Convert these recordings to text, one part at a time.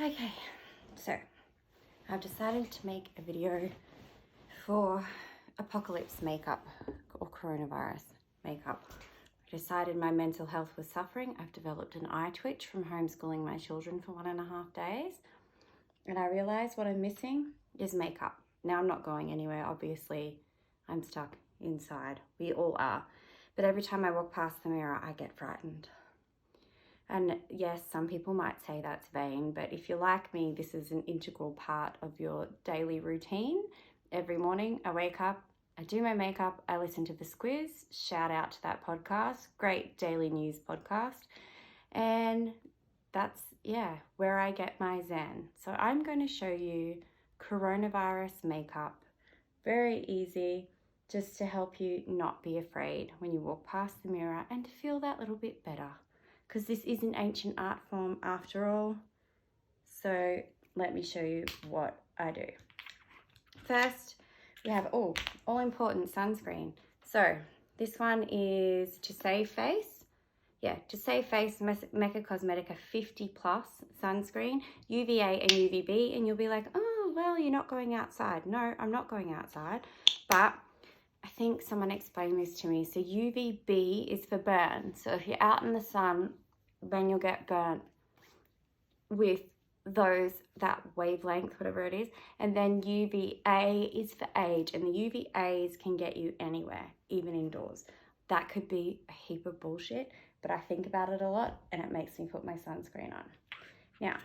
Okay, so I've decided to make a video for apocalypse makeup or coronavirus makeup. I decided my mental health was suffering. I've developed an eye twitch from homeschooling my children for 1.5 days. And I realized what I'm missing is makeup. Now I'm not going anywhere, obviously. I'm stuck inside. We all are. But every time I walk past the mirror, I get frightened. And yes, some people might say that's vain, but if you're like me, this is an integral part of your daily routine. Every morning I wake up, I do my makeup, I listen to The Squiz, shout out to that podcast, great daily news podcast. And that's, where I get my zen. So I'm going to show you coronavirus makeup. Very easy, just to help you not be afraid when you walk past the mirror and to feel that little bit better. Because this is an ancient art form after all. So let me show you what I do. First, we have all important sunscreen. So this one is To Save Face. Yeah, To Save Face Mecca Cosmetica 50 plus sunscreen, UVA and UVB. And you'll be like, oh, well, you're not going outside. No, I'm not going outside. But I think someone explained this to me. So UVB is for burn. So if you're out in the sun, then you'll get burnt with that wavelength, whatever it is. And then UVA is for age. And the UVAs can get you anywhere, even indoors. That could be a heap of bullshit, but I think about it a lot and it makes me put my sunscreen on. Now,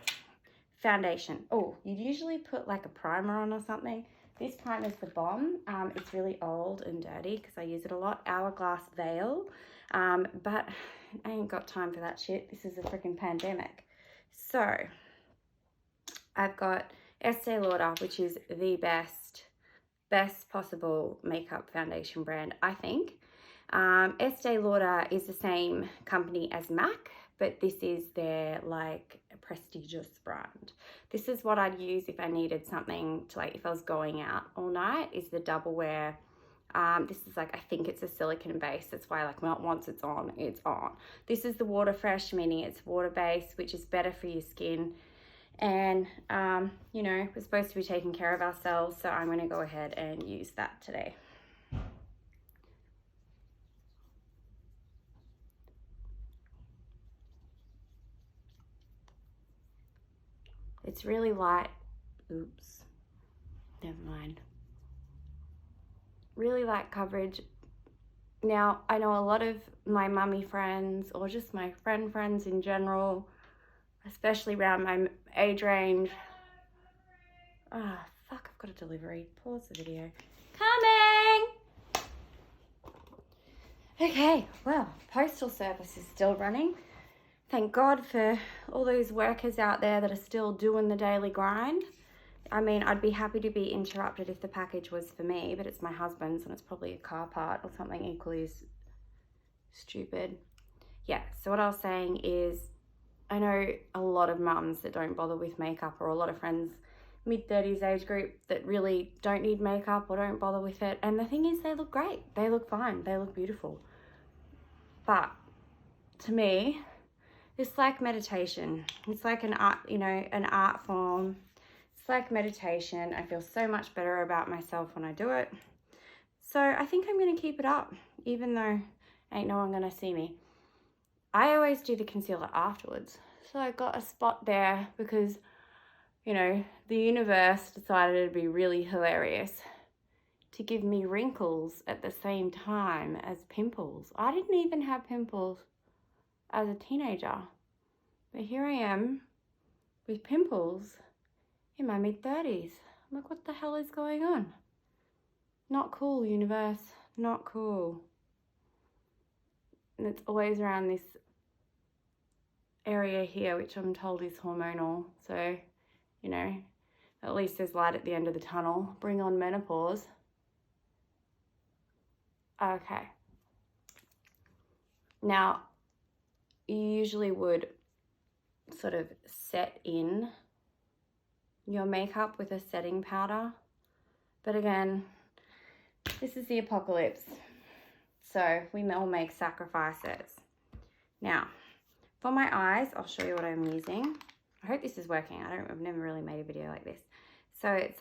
foundation. Oh, you'd usually put like a primer on or something. This primer is the bomb. It's really old and dirty because I use it a lot. Hourglass Veil. But I ain't got time for that shit. This is a freaking pandemic. So I've got Estee Lauder, which is the best possible makeup foundation brand, I think. Estee Lauder is the same company as MAC, but this is their like prestigious brand. This is what I'd use if I needed something to, like, if I was going out all night, is the Double Wear. This is like, I think it's a silicone base. That's why, like, once it's on, it's on. This is the Water Fresh Mini. It's water based, which is better for your skin. And, you know, we're supposed to be taking care of ourselves, so I'm going to go ahead and use that today. It's really light. Oops. Never mind. Really light coverage. Now, I know a lot of my mummy friends, or just my friends in general, especially around my age range. Fuck, I've got a delivery. Pause the video. Coming! Okay, well, postal service is still running. Thank God for all those workers out there that are still doing the daily grind. I mean, I'd be happy to be interrupted if the package was for me, but it's my husband's and it's probably a car part or something equally as stupid. Yeah, so what I was saying is, I know a lot of mums that don't bother with makeup, or a lot of friends, mid-30s age group, that really don't need makeup or don't bother with it. And the thing is, they look great. They look fine. They look beautiful. But to me, it's like meditation. It's like an art, you know, an art form. It's like meditation. I feel so much better about myself when I do it. So I think I'm going to keep it up, even though ain't no one going to see me. I always do the concealer afterwards. So I got a spot there because, you know, the universe decided it'd be really hilarious to give me wrinkles at the same time as pimples. I didn't even have pimples as a teenager, but here I am with pimples in my mid-30s. I'm like, what the hell is going on? Not cool, universe. Not cool. And it's always around this area here, which I'm told is hormonal. So, you know, at least there's light at the end of the tunnel. Bring on menopause. Okay. Now, you usually would sort of set in your makeup with a setting powder. But again, this is the apocalypse. So we all make sacrifices. Now, for my eyes, I'll show you what I'm using. I hope this is working. I've never really made a video like this. So it's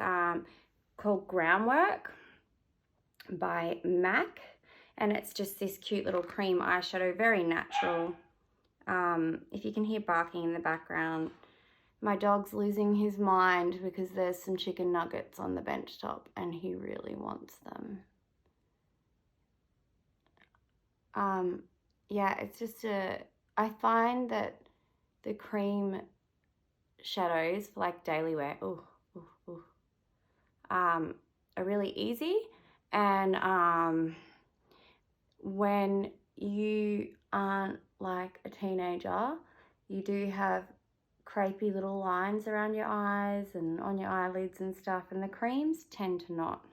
called Groundwork by MAC, and it's just this cute little cream eyeshadow, very natural. If you can hear barking in the background, my dog's losing his mind because there's some chicken nuggets on the bench top and he really wants them. Yeah, it's just I find that the cream shadows for like daily wear, are really easy. And when you aren't like a teenager, you do have crepey little lines around your eyes and on your eyelids and stuff, and the creams tend to not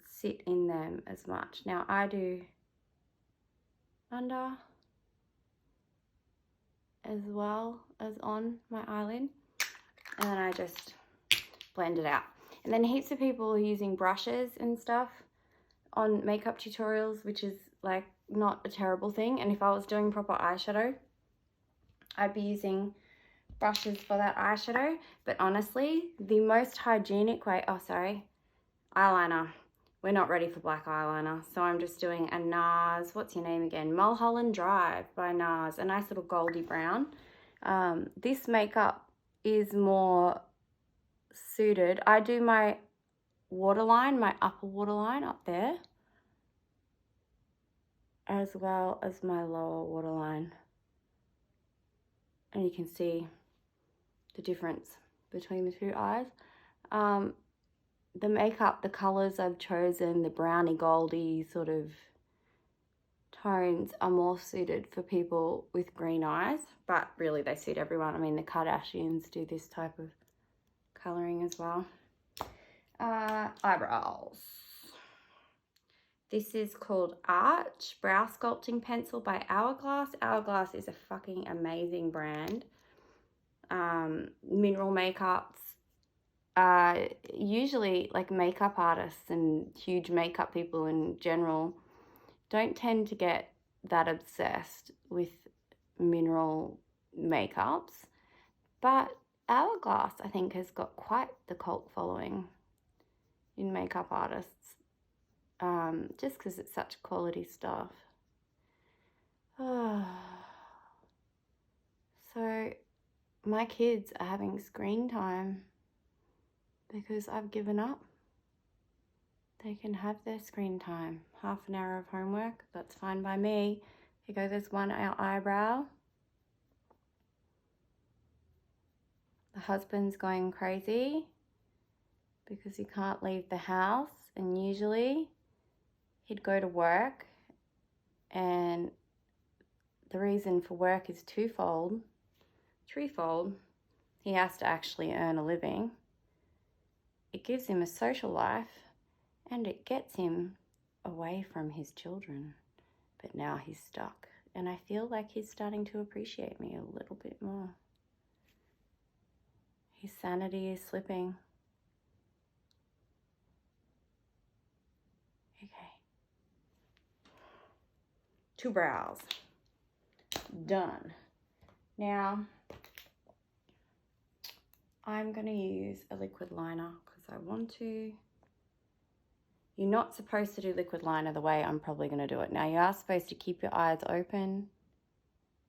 sit in them as much. Now I do under as well as on my eyelid, and then I just blend it out. And then heaps of people are using brushes and stuff on makeup tutorials, which is like not a terrible thing. And if I was doing proper eyeshadow, I'd be using brushes for that eyeshadow. But honestly, the most hygienic way, eyeliner. We're not ready for black eyeliner, so I'm just doing a NARS, what's your name again? Mulholland Drive by NARS, a nice little goldy brown. This makeup is more suited. I do my waterline, my upper waterline up there, as well as my lower waterline. And you can see the difference between the two eyes. The makeup, the colours I've chosen, the browny goldy sort of tones are more suited for people with green eyes, but really they suit everyone. I mean, the Kardashians do this type of colouring as well. Eyebrows. This is called Arch Brow Sculpting Pencil by Hourglass. Hourglass is a fucking amazing brand. Mineral makeups. Usually like makeup artists and huge makeup people in general don't tend to get that obsessed with mineral makeups, but Hourglass I think has got quite the cult following in makeup artists, just because it's such quality stuff. So my kids are having screen time because I've given up. They can have their screen time. Half an hour of homework, that's fine by me. Here goes this one eyebrow. The husband's going crazy because he can't leave the house, and usually he'd go to work, and the reason for work is threefold. He has to actually earn a living. It gives him a social life, and it gets him away from his children. But now he's stuck, and I feel like he's starting to appreciate me a little bit more. His sanity is slipping. Okay. 2 brows. Done. Now, I'm going to use a liquid liner because I want to. You're not supposed to do liquid liner the way I'm probably going to do it. Now, you are supposed to keep your eyes open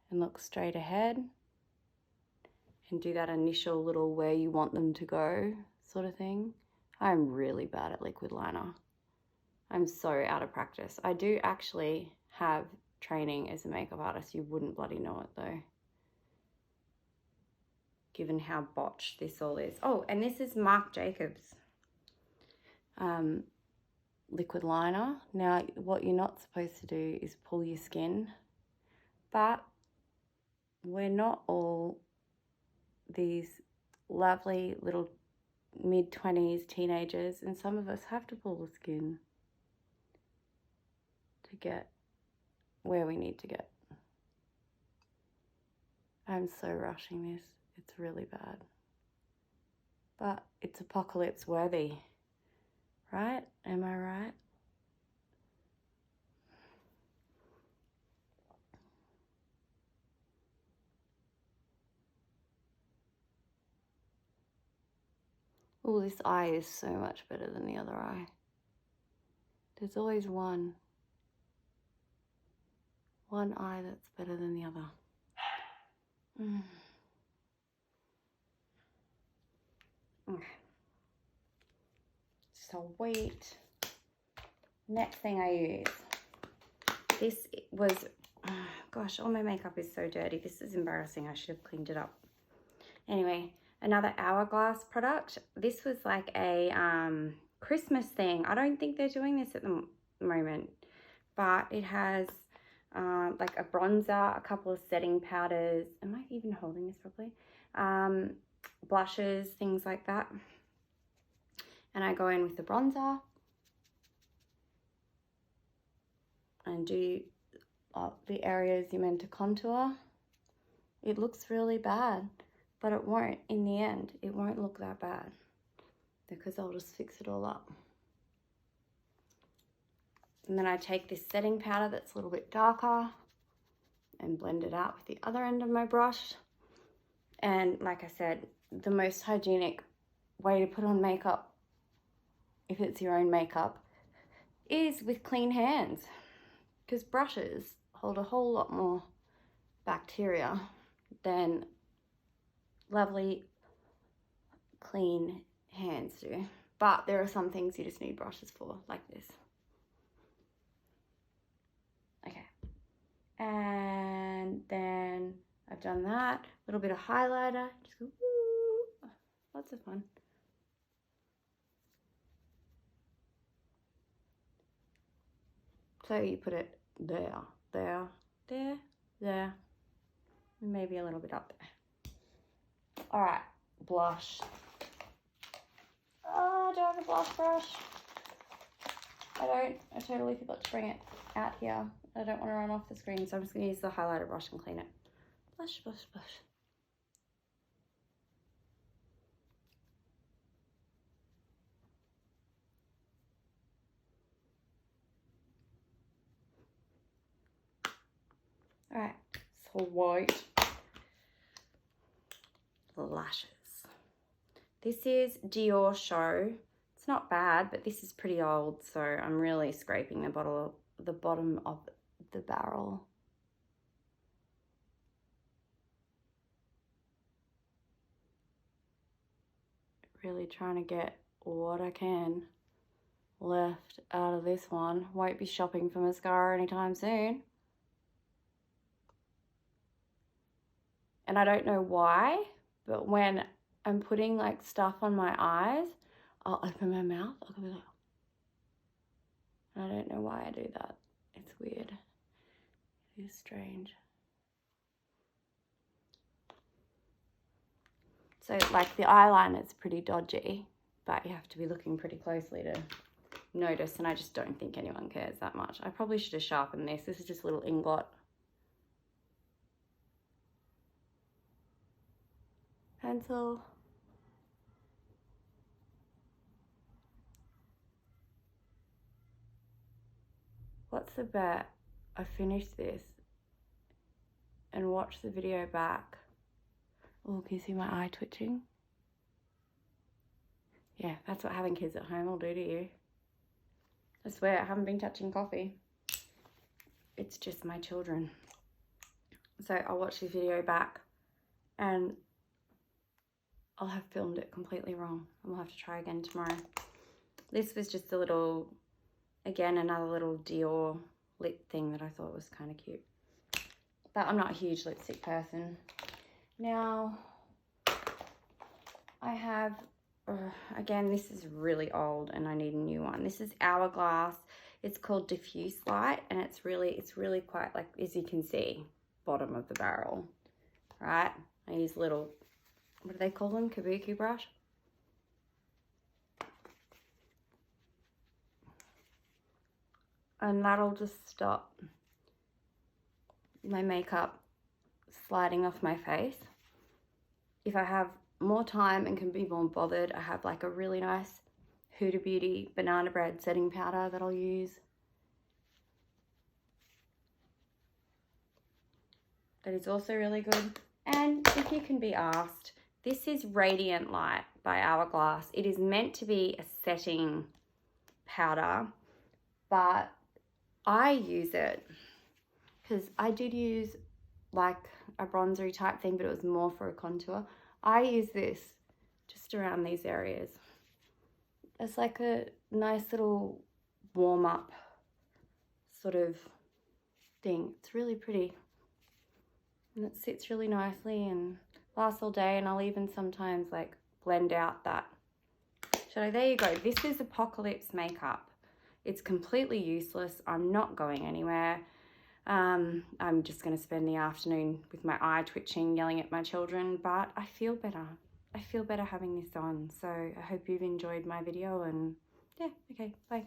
and look straight ahead and do that initial little where you want them to go sort of thing. I'm really bad at liquid liner. I'm so out of practice. I do actually have training as a makeup artist. You wouldn't bloody know it though, given how botched this all is. Oh, and this is Marc Jacobs liquid liner. Now, what you're not supposed to do is pull your skin, but we're not all these lovely little mid-20s teenagers, and some of us have to pull the skin to get where we need to get. I'm so rushing this. It's really bad. But it's apocalypse worthy, right? Am I right? Oh, this eye is so much better than the other eye. There's always one eye that's better than the other. Okay. Sweet. Next thing I use. This was, oh gosh, all my makeup is so dirty. This is embarrassing. I should have cleaned it up. Anyway, another Hourglass product. This was like a Christmas thing. I don't think they're doing this at the moment, but it has like a bronzer, a couple of setting powders. Am I even holding this properly? Blushes, things like that. And I go in with the bronzer and do the areas you're meant to contour. It looks really bad, but it won't in the end. It won't look that bad because I'll just fix it all up. And then I take this setting powder that's a little bit darker and blend it out with the other end of my brush. And like I said, the most hygienic way to put on makeup, if it's your own makeup, is with clean hands, because brushes hold a whole lot more bacteria than lovely clean hands do. But there are some things you just need brushes for, like this. Okay, and then I've done that. A little bit of highlighter, just go, woo, lots of fun. So you put it there, there, there, there, and maybe a little bit up there. All right, blush. Oh, do I have a blush brush? I don't. I totally forgot to bring it out here. I don't want to run off the screen, so I'm just going to use the highlighter brush and clean it. Blush, blush, blush. All right, so white lashes. This is Dior Show. It's not bad, but this is pretty old, so I'm really scraping the bottom of the barrel. Really trying to get what I can left out of this one. Won't be shopping for mascara anytime soon. And I don't know why, but when I'm putting like stuff on my eyes, I'll open my mouth. I'll go like, I don't know why I do that. It's weird. It is strange. So like the eyeliner is pretty dodgy, but you have to be looking pretty closely to notice, and I just don't think anyone cares that much. I probably should have sharpened this. This is just a little ingot. Pencil. What's the bet? I finish this and watch the video back. Oh, can you see my eye twitching? Yeah, that's what having kids at home will do to you. I swear, I haven't been touching coffee. It's just my children. So I'll watch this video back and I'll have filmed it completely wrong. And we'll have to try again tomorrow. This was just a little, again, another little Dior lip thing that I thought was kind of cute. But I'm not a huge lipstick person. Now, I have, again, this is really old and I need a new one. This is Hourglass. It's called Diffuse Light, and it's really quite, like, as you can see, bottom of the barrel, right? I use little, what do they call them? Kabuki brush. And that'll just stop my makeup sliding off my face. If I have more time and can be more bothered, I have like a really nice Huda Beauty banana bread setting powder that I'll use. That is also really good. And if you can be asked, This is Radiant Light by Hourglass. It is meant to be a setting powder, but I use it because I did use like a bronzery type thing, but it was more for a contour. I use this just around these areas. It's like a nice little warm up sort of thing. It's really pretty. And it sits really nicely and lasts all day, and I'll even sometimes like blend out that shadow. There you go. This is Apocalypse makeup. It's completely useless. I'm not going anywhere. I'm just going to spend the afternoon with my eye twitching, yelling at my children, but I feel better. I feel better having this on. So I hope you've enjoyed my video, and yeah, okay, bye.